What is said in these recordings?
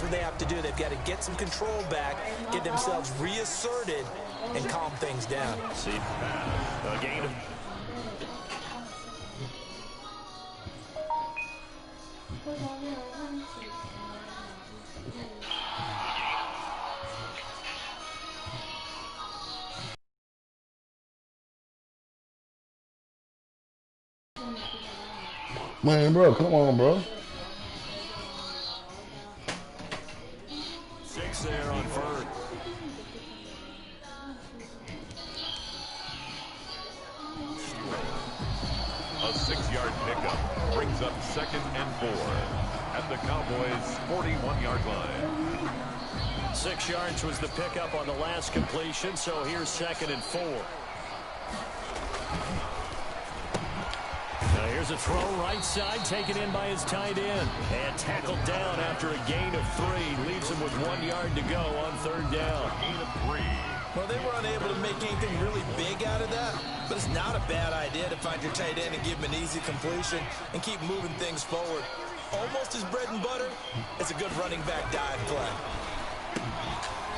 what they have to do. They've got to get some control back, get themselves reasserted, and calm things down. See, gain of... Man, bro, come on, bro. 6 there on first. A 6-yard pickup brings up 2nd and 4 at the Cowboys' 41-yard line. 6 yards was the pickup on the last completion, so here's 2nd and 4. Now here's a throw right side, taken in by his tight end. And tackled down after a gain of 3. Leaves him with 1 yard to go on 3rd down. Gain of 3. Well, they were unable to make anything really big out of that, but it's not a bad idea to find your tight end and give him an easy completion and keep moving things forward. Almost his bread and butter. It's a good running back dive play.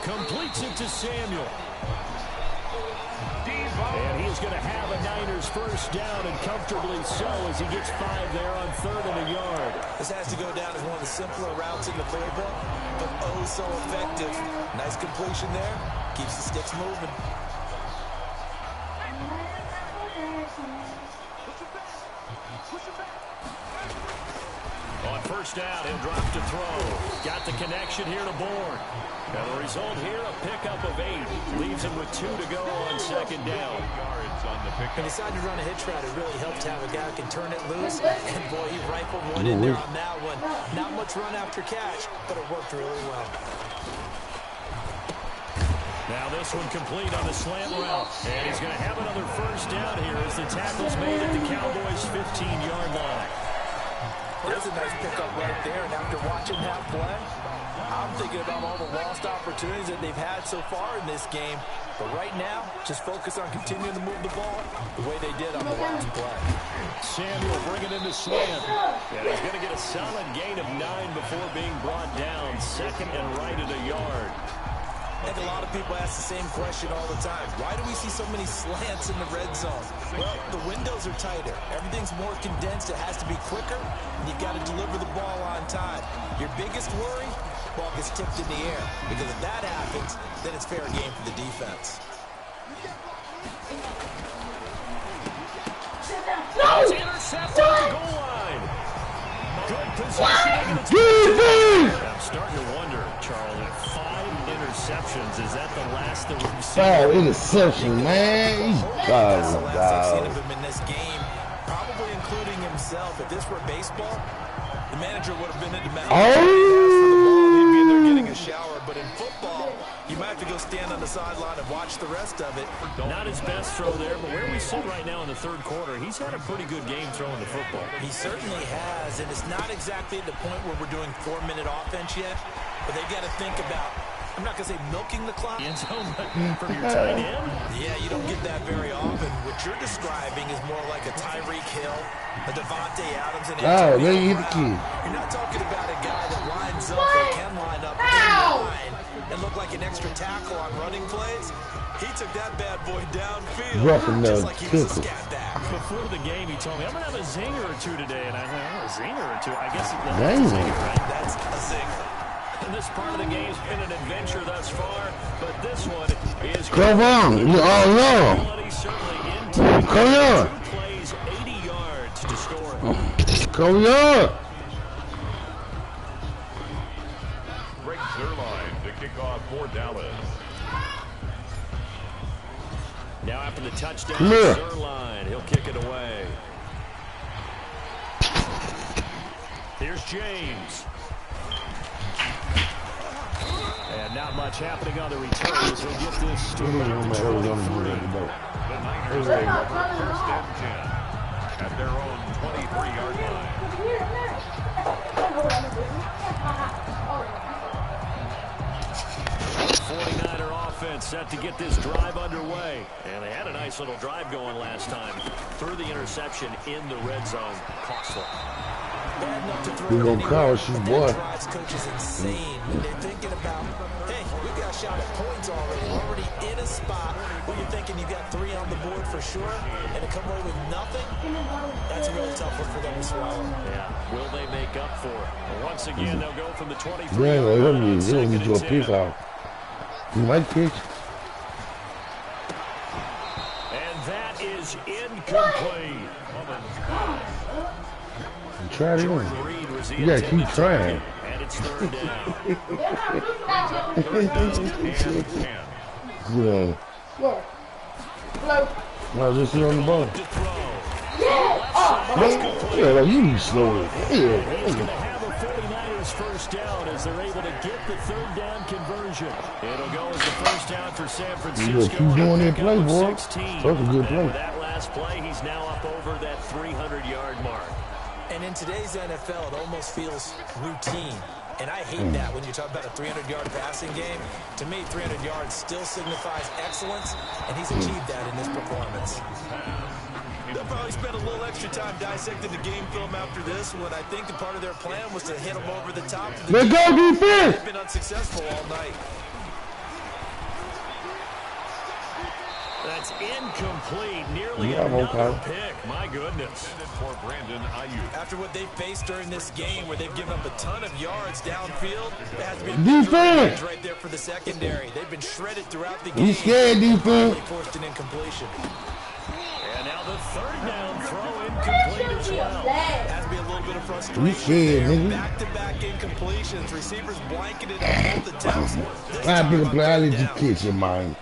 Completes it to Samuel. And he's going to have a Niners first down, and comfortably so, as he gets 5 there on 3rd and a yard. This has to go down as one of the simpler routes in the playbook, but oh so effective. Nice completion there. Keeps the sticks moving. On first down, he'll drop to throw. Got the connection here to Bourne. And the result here, a pickup of 8. Leaves him with 2 to go on 2nd down. Yards on the pickup. He decided to run a hitch route. It really helped to have a guy who can turn it loose. And boy, he rifled one in there on that one. Not much run after catch, but it worked really well. Now this one complete on the slant route. And he's going to have another first down here as the tackle's made at the Cowboys' 15-yard line. There's a nice pickup right there, and after watching that play, I'm thinking about all the lost opportunities that they've had so far in this game. But right now, just focus on continuing to move the ball the way they did on the last play. Samuel bringing in the slant. And he's going to get a solid gain of 9 before being brought down. 2nd and right at a yard. I think a lot of people ask the same question all the time. Why do we see so many slants in the red zone? Well, the windows are tighter. Everything's more condensed. It has to be quicker, and you've got to deliver the ball on time. Your biggest worry, ball gets tipped in the air. Because if that happens, then it's fair game for the defense. No! It's intercepted at the goal line. Good positioning. I'm starting to wonder, Charlie, 5 interceptions. Is that the last that we've seen? Oh, interception, man. That's the last I've seen of him in this game, probably including himself. If this were baseball, the manager would have been in the mound. He'd be in there getting a shower. But in football, you might have to go stand on the sideline and watch the rest of it. Not his best throw there, but where we sit right now in the 3rd quarter, he's had a pretty good game throwing the football. He certainly has, and it's not exactly at the point where we're doing 4-minute offense yet, but they've got to think about, I'm not going to say milking the clock. End zone from your tight end? Yeah, you don't get that very often. What you're describing is more like a Tyreek Hill, a Devontae Adams, and there you hit the key. You're not talking about a guy that lines up or can line up in line and look like an extra tackle on running plays. He took that bad boy downfield just like he was a scat back. Before the game, he told me, I'm going to have a zinger or 2 today. And I thought, a zinger or 2? I guess that's a zinger, right? That's a zinger. And this part of the game's been an adventure thus far, but this one is... Come on! Oh, no! Come on! 2 plays, 80 yards to score. Come on! Greg Zuerlein to kick off for Dallas. Now after the touchdown, Zuerlein, he'll kick it away. Here's James. And not much happening on the return as he'll get this to about the 23. The Niners take over 1st and 10 at their own 23-yard line. 49er offense set to get this drive underway. And they had a nice little drive going last time. Threw the interception in the red zone. Costly. bad enough to throw He it gonna anywhere, cost you, but boy. that drives coaches insane when they're thinking about, hey, we've got a shot at points already. We're already in a spot where you're thinking you've got 3 on the board for sure, and to come away with nothing, that's a really tough one for them to swallow. Yeah, will they make up for it? Once again, they'll go from the 23. Yeah, they don't get you a pick out. You might pitch. And that is incomplete. Try it Jordan in. Reed was the You gotta keep intended trying. target, and it's third down. Yeah. No, just sit on the ball. To throw. Man, yeah, like you slow as He's going hell. to have a 49ers first down as they're able to get the third down conversion. It'll go as the first down for San Francisco. Yeah, keep doing that play, boy. 16. That's a good play. And with that last play, he's now up over that 300-yard mark. And in today's NFL, it almost feels routine. And I hate that when you talk about a 300-yard passing game. To me, 300 yards still signifies excellence, and he's achieved that in this performance. They'll probably spend a little extra time dissecting the game film after this one. I think a part of their plan was to hit them over the top. Let's go, defense! They've been unsuccessful all night. That's incomplete. Nearly Yeah, another okay. pick. My goodness. For Brandon Ayuk. After what they faced during this game, where they've given up a ton of yards downfield, it has to be a Defense! big right there for the secondary. They've been shredded throughout the game. You scared, defense? They forced an incompletion. And now the third down throw incomplete as well. Has to be a little bit of frustration. You scared, there. nigga. Back-to-back incompletions. Receivers blanketed on both attempts. This I time big on play, I third let you down. catch your mind.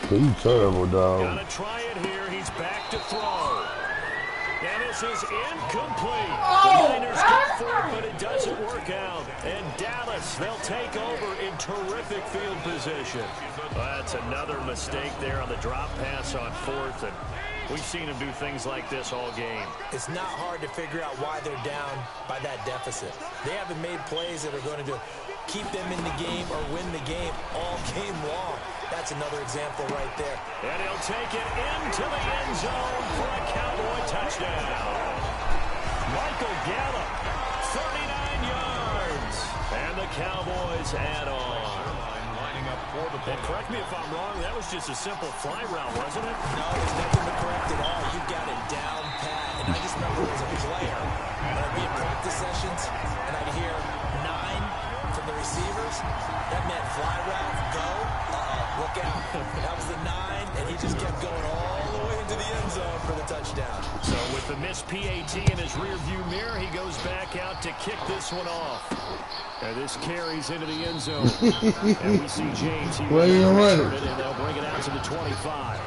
You terrible, dog. Gonna try it here. He's back to throw. And this is incomplete. The Niners get for it, but it doesn't work out. And Dallas, they'll take over in terrific field position. That's another mistake there on the drop pass on fourth. And we've seen him do things like this all game. It's not hard to figure out why they're down by that deficit. They haven't made plays that are going to keep them in the game or win the game all game long. That's another example right there. And he'll take it into the end zone for a Cowboy touchdown. Michael Gallup, 39 yards. And the Cowboys add on. And correct me if I'm wrong, that was just a simple fly route, wasn't it? No, there's nothing to correct at all. You got it down pat. And I just remember as a player, I'd be in practice sessions, and I'd hear 9 from the receivers. That meant fly route, go. Look out. That was the 9, and he just kept going all the way into the end zone for the touchdown. So with the missed PAT in his rearview mirror, he goes back out to kick this one off. And this carries into the end zone. And we see James. He Well, you're right. and they'll bring it out to the 25.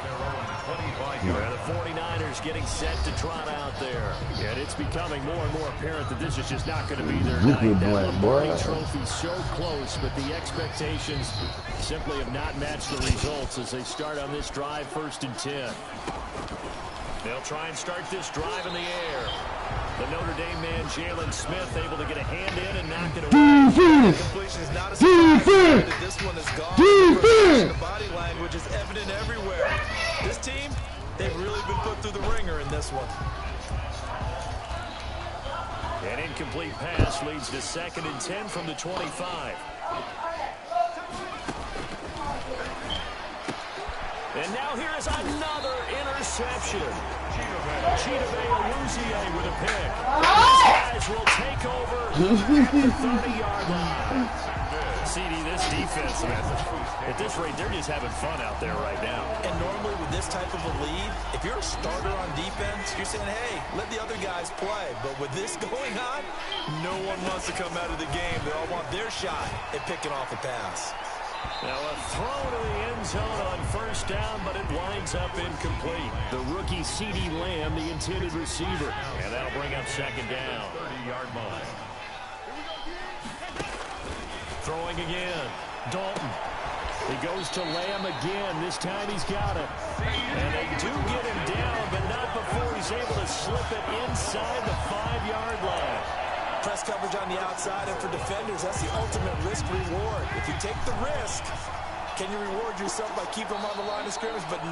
And the 49ers getting set to trot out there. And it's becoming more and more apparent that this is just not going to be their Look night. at That Black, Lombardi boy. trophy so close, but the expectations simply have not matched the results as they start on this drive, 1st and 10. They'll try and start this drive in the air. The Notre Dame man, Jalen Smith, able to get a hand in and knock it away. Defense! Completion is not a surprise. Defense! This one is gone. Defense! The body language is evident everywhere. This team, they've really been put through the ringer in this one. An incomplete pass leads to 2nd and 10 from the 25. And now here is another interception. Chidobe Awuzie with a pick. These guys will take over at the 30-yard line. CD, this defense, man, at this rate, they're just having fun out there right now. And normally with this type of a lead, if you're a starter on defense, you're saying, hey, let the other guys play. But with this going on, no one wants to come out of the game. They all want their shot at picking off a pass. Now a throw to the end zone on 1st down, but it winds up incomplete. The rookie CeeDee Lamb, the intended receiver. And that'll bring up 2nd down. 30-yard line. Throwing again. Dalton. He goes to Lamb again. This time he's got it. And they do get him down, but not before he's able to slip it inside the 5-yard line. Press coverage on the outside, and for defenders, that's the ultimate risk-reward. If you take the risk, Can you reward yourself by keeping him on the line of scrimmage? But no,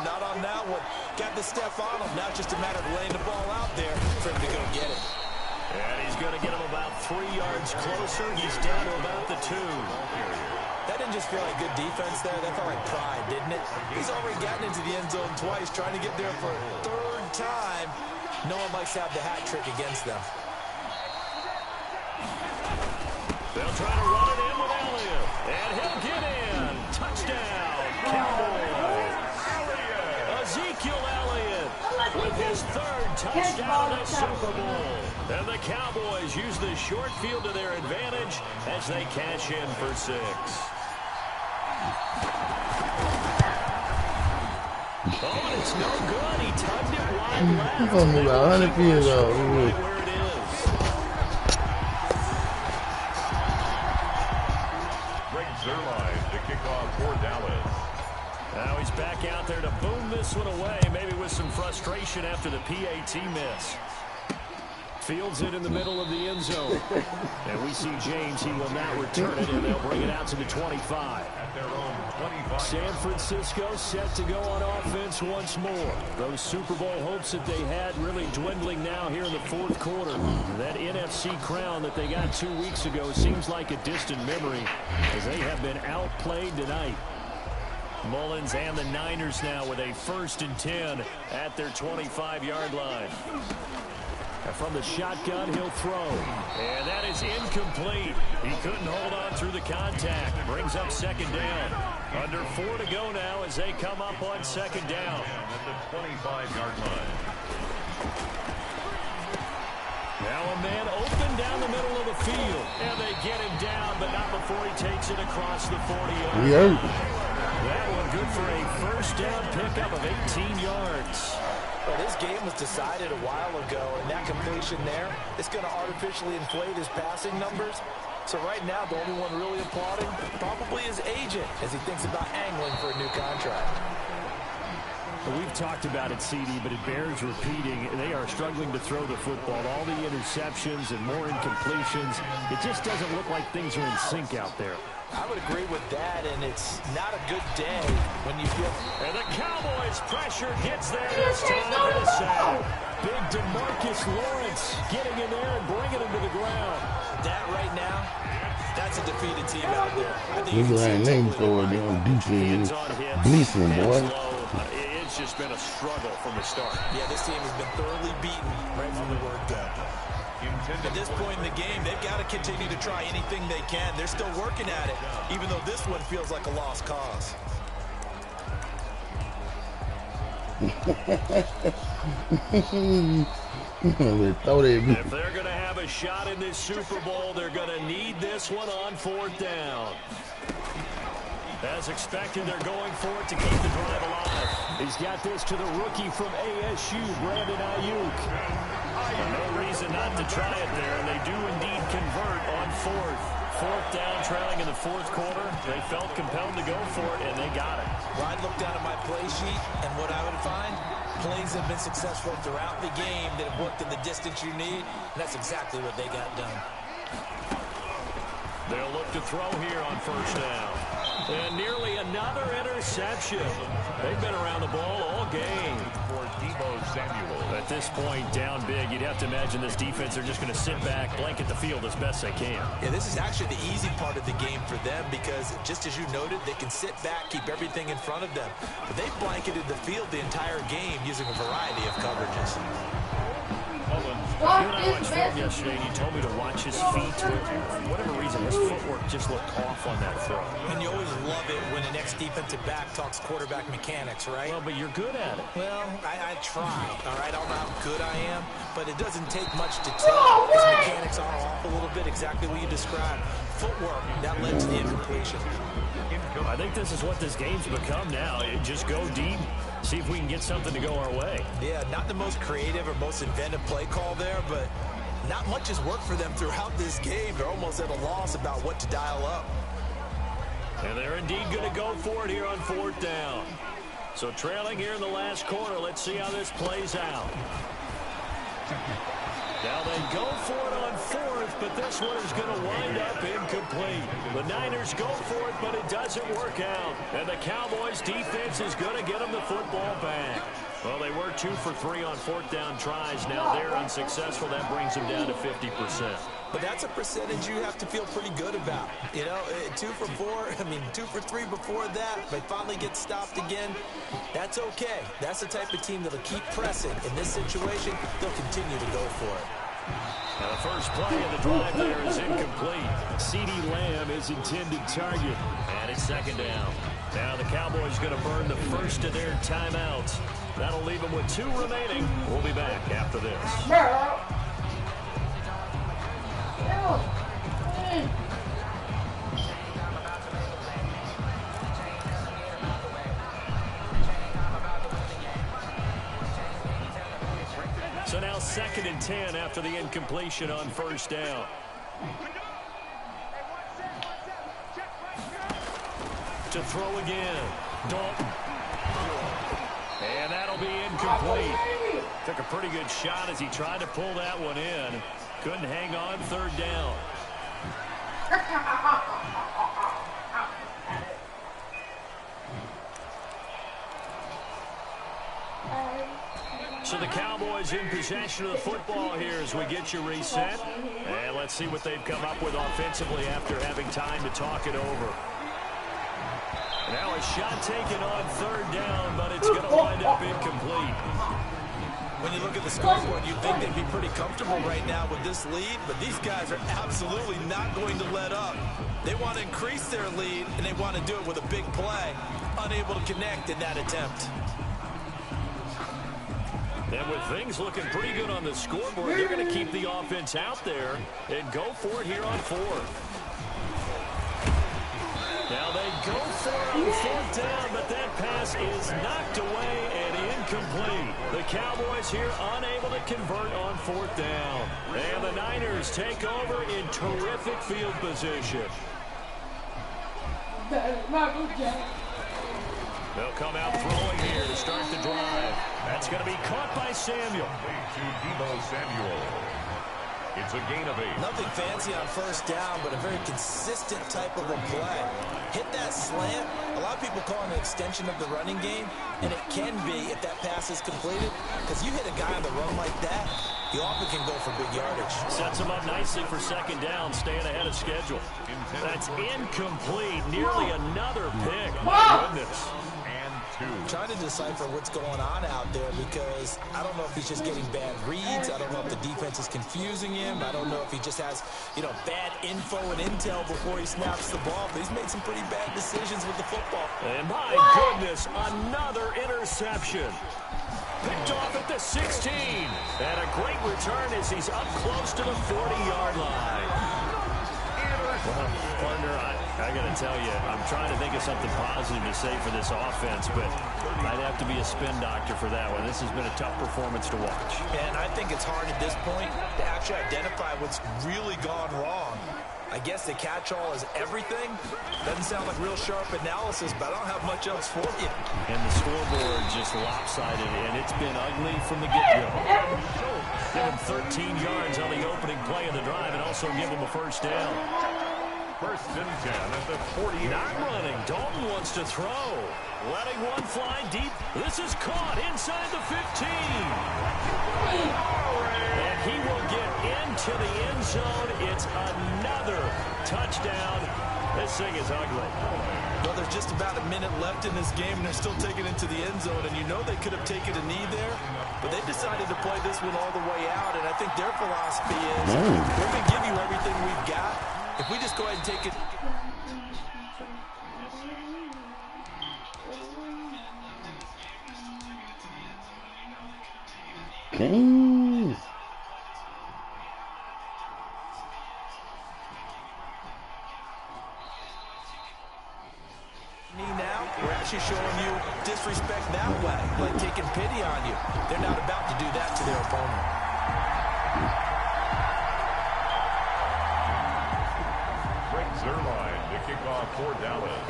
not on that one. Got the step on him. Now just a matter of laying the ball out there for him to go get it. And he's going to get him about 3 yards closer. He's down to about the 2. That didn't just feel like good defense there. That felt like pride, didn't it? He's already gotten into the end zone twice, trying to get there for a 3rd time. No one likes to have the hat trick against them. They'll try to run it in with Elliott. And he'll get in. Touchdown, Cowboys. Ezekiel Elliott with his 3rd touchdown of the Super Bowl. And the Cowboys use the short field to their advantage as they cash in for 6. Oh, and it's no good. He tugged it wide left. He's going to move 100 feet ago. Right where it is. Greg Zuerlein to kick off for Dallas. Now he's back out there to boom this one away, maybe with some frustration after the PAT miss. Fields it in the middle of the end zone. And we see James. He will not return it, and they'll bring it out to the 25. At their own 25. San Francisco set to go on offense once more. Those Super Bowl hopes that they had really dwindling now here in the 4th quarter. That NFC crown that they got 2 weeks ago seems like a distant memory as they have been outplayed tonight. Mullins and the Niners now with a 1st and 10 at their 25-yard line. And from the shotgun, he'll throw. And that is incomplete. He couldn't hold on through the contact. Brings up 2nd down. Under 4 to go now as they come up on 2nd down. At the 25-yard line. Now a man open down the middle of the field. And they get him down, but not before he takes it across the 40-yard line. That one good for a 1st down pickup of 18 yards. Well, this game was decided a while ago, and that completion there is going to artificially inflate his passing numbers. So right now, the only one really applauding probably his agent as he thinks about angling for a new contract. Well, we've talked about it, CD, but it bears repeating. They are struggling to throw the football. All the interceptions and more incompletions. It just doesn't look like things are in sync out there. I would agree with that, and it's not a good day when you feel... And the Cowboys' pressure gets there this time for the sack. Big DeMarcus Lawrence getting in there and bringing him to the ground. That right now, that's a defeated team out there. Look at that name for it on defense. Bleasing, boy. It's just been a struggle from the start. Yeah, this team has been thoroughly beaten right from the word go. At this point in the game, they've got to continue to try anything they can. They're still working at it, even though this one feels like a lost cause. If they're going to have a shot in this Super Bowl, they're going to need this one on 4th down. As expected, they're going for it to keep the drive alive. He's got this to the rookie from ASU, Brandon Ayuk. No reason not to try it there, and they do indeed convert on 4th down, trailing in the 4th quarter. They felt compelled to go for it, and they got it. Well, I'd look down at my play sheet, and what I would find, plays have been successful throughout the game that have worked in the distance you need, and that's exactly what they got done. They'll look to throw here on 1st down. And nearly another interception. They've been around the ball all game. For Deebo Samuel. At this point, down big, you'd have to imagine this defense are just going to sit back, blanket the field as best they can. Yeah, this is actually the easy part of the game for them because, just as you noted, they can sit back, keep everything in front of them. But they've blanketed the field the entire game using a variety of coverages. You and I watched film yesterday, and you told me to watch his feet. For whatever reason, his footwork just looked off on that throw. And you always love it when an ex-defensive back talks quarterback mechanics, right? Well, but you're good at it. Well, I try, all right? I don't know how good I am, but it doesn't take much to tell. His mechanics are off a little bit, exactly what you described. Footwork, that led to the incompletion. I think this is what this game's become now. Just go deep, see if we can get something to go our way. Yeah, not the most creative or most inventive play call there, but not much has worked for them throughout this game. They're almost at a loss about what to dial up. And they're indeed going to go for it here on 4th down. So trailing here in the last quarter, let's see how this plays out. Now they go for it on 4th, but this one is going to wind up incomplete. The Niners go for it, but it doesn't work out. And the Cowboys defense is going to get them the football back. Well, they were 2 for 3 on 4th down tries. Now they're unsuccessful. That brings them down to 50%. But that's a percentage you have to feel pretty good about. You know, 2 for 2 for 3 before that. If they finally get stopped again, that's okay. That's the type of team that'll keep pressing. In this situation, they'll continue to go for it. Now the first play of the drive there is incomplete. CeeDee Lamb is intended target. And it's 2nd down. Now the Cowboys going to burn the first of their timeouts. That'll leave them with 2 remaining. We'll be back after this. So now 2nd and 10 after the incompletion on 1st down. To throw again. Dalton. And that'll be incomplete. Took a pretty good shot as he tried to pull that one in. Couldn't hang on 3rd down. So the Cowboys in possession of the football here as we get you reset. And let's see what they've come up with offensively after having time to talk it over. Now a shot taken on 3rd down, but it's going to wind up incomplete. When you look at the scoreboard, you'd think they'd be pretty comfortable right now with this lead, but these guys are absolutely not going to let up. They want to increase their lead, and they want to do it with a big play. Unable to connect in that attempt. And with things looking pretty good on the scoreboard, they're going to keep the offense out there and go for it here on 4th. Now they go for it on 4th down, but that pass is knocked away and incomplete. The Cowboys here unable to convert on 4th down. And the Niners take over in terrific field position. They'll come out throwing here to start the drive. That's going to be caught by Samuel. To Deebo Samuel. It's a gain of 8. Nothing fancy on 1st down, but a very consistent type of a play. Hit that slant. A lot of people call it an extension of the running game, and it can be if that pass is completed, because you hit a guy on the run like that, you often can go for big yardage. Sets him up nicely for 2nd down, staying ahead of schedule. That's incomplete. Nearly another pick. My goodness. Trying to decipher what's going on out there, because I don't know if he's just getting bad reads. I don't know if the defense is confusing him. I don't know if he just has, bad info and intel before he snaps the ball. But he's made some pretty bad decisions with the football. And my goodness, another interception. Picked off at the 16. And a great return as he's up close to the 40-yard line. Well, partner, I got to tell you, I'm trying to think of something positive to say for this offense, but I'd have to be a spin doctor for that one. This has been a tough performance to watch. And I think it's hard at this point to actually identify what's really gone wrong. I guess the catch-all is everything. Doesn't sound like real sharp analysis, but I don't have much else for you. And the scoreboard just lopsided, and it's been ugly from the get-go. Give him 13 yards on the opening play of the drive and also give him a 1st down. 1st and 10 at the 40. Not running. Dalton wants to throw. Letting one fly deep. This is caught inside the 15. And he will get into the end zone. It's another touchdown. This thing is ugly. Well, there's just about a minute left in this game, and they're still taking it to the end zone. And you know they could have taken a knee there, but they decided to play this one all the way out. And I think their philosophy is, we're going to give you everything we've got. If we just go ahead and take it. Jeez. Now, we're actually showing you disrespect that way, like taking pity on you. They're not about to do that to their opponent. Zerline to kick off for Dallas.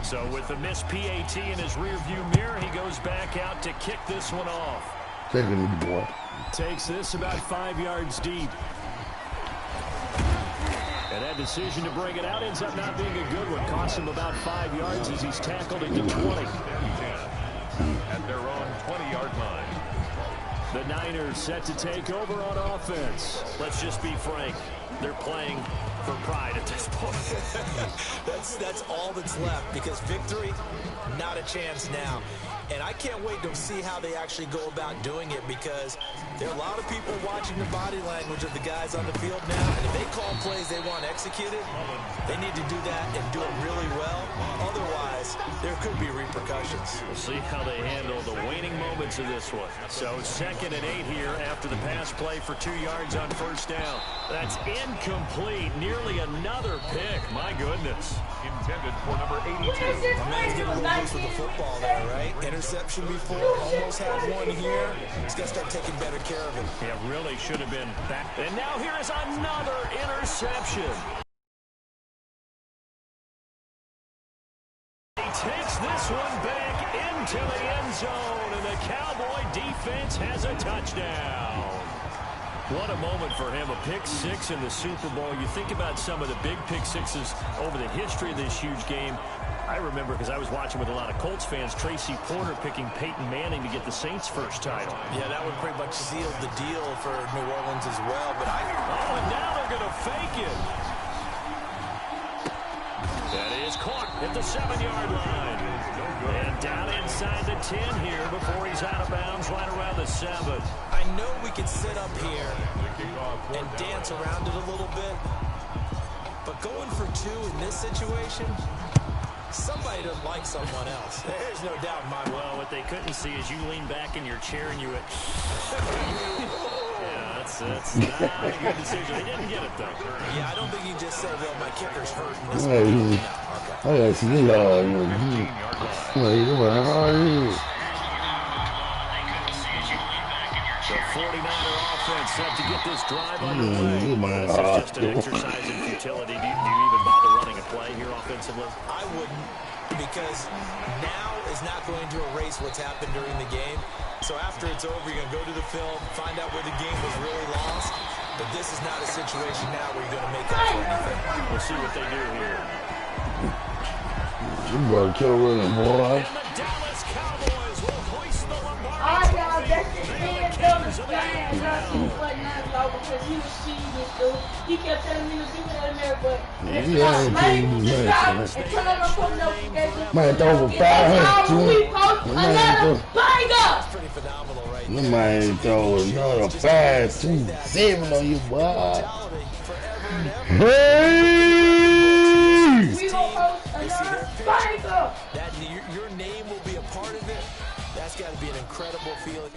So with the missed PAT in his rearview mirror, he goes back out to kick this one off. Take it, boy. Takes this about 5 yards deep. And that decision to bring it out ends up not being a good one. Costs him about 5 yards as he's tackled into 20. At their own 20-yard line. The Niners set to take over on offense. Let's just be frank. They're playing for pride at this point. that's all that's left, because victory, not a chance now. And I can't wait to see how they actually go about doing it, because there are a lot of people watching the body language of the guys on the field now. And if they call plays they want executed, they need to do that and do it really well. Otherwise, there could be repercussions. We'll see how they handle the waning moments of this one. So 2nd and 8 here after the pass play for 2 yards on first down. That's incomplete. Nearly another pick. My goodness. Intended for number 82. My man's getting a little loose with the football there, right? Interception before, almost had one here. He's got to start taking better care of it. Yeah, really should have been back. And now here is another interception. He takes this one back into the end zone, and the Cowboy defense has a touchdown. What a moment for him, a pick 6 in the Super Bowl. You think about some of the big pick 6s over the history of this huge game. I remember, because I was watching with a lot of Colts fans, Tracy Porter picking Peyton Manning to get the Saints' first title. Yeah, that would pretty much seal the deal for New Orleans as well. But oh, and now they're going to fake it. That is caught at the 7-yard line. And down inside the 10 here before he's out of bounds right around the 7. I know we can sit up here and dance around it a little bit, but going for 2 in this situation, somebody doesn't like someone else. There's no doubt in my mind. Well, what they couldn't see is you lean back in your chair and you went... Yeah, that's not a good decision. They didn't get it, though. Yeah, I don't think you just say, well, my kicker's hurting this Hey, one. I see you. The 49er offense set to get this drive underway. This is just an exercise in futility. Do you even bother running a play here offensively? I wouldn't, because now is not going to erase what's happened during the game. So after it's over, you're going to go to the film, find out where the game was really lost. But this is not a situation now where you're going to make up for anything. We'll see what they do here. You better kill with him, boy. And the Dallas Cowboys will hoist the Lombardi He kept telling me to do that in there, but Man, throw over 500. That's pretty phenomenal right You there. might throw another 5-2-7 on you, boy. Mentality forever and ever. Hey! This team, they see their picture. That your name will be a part of it. That's got to be an incredible feeling.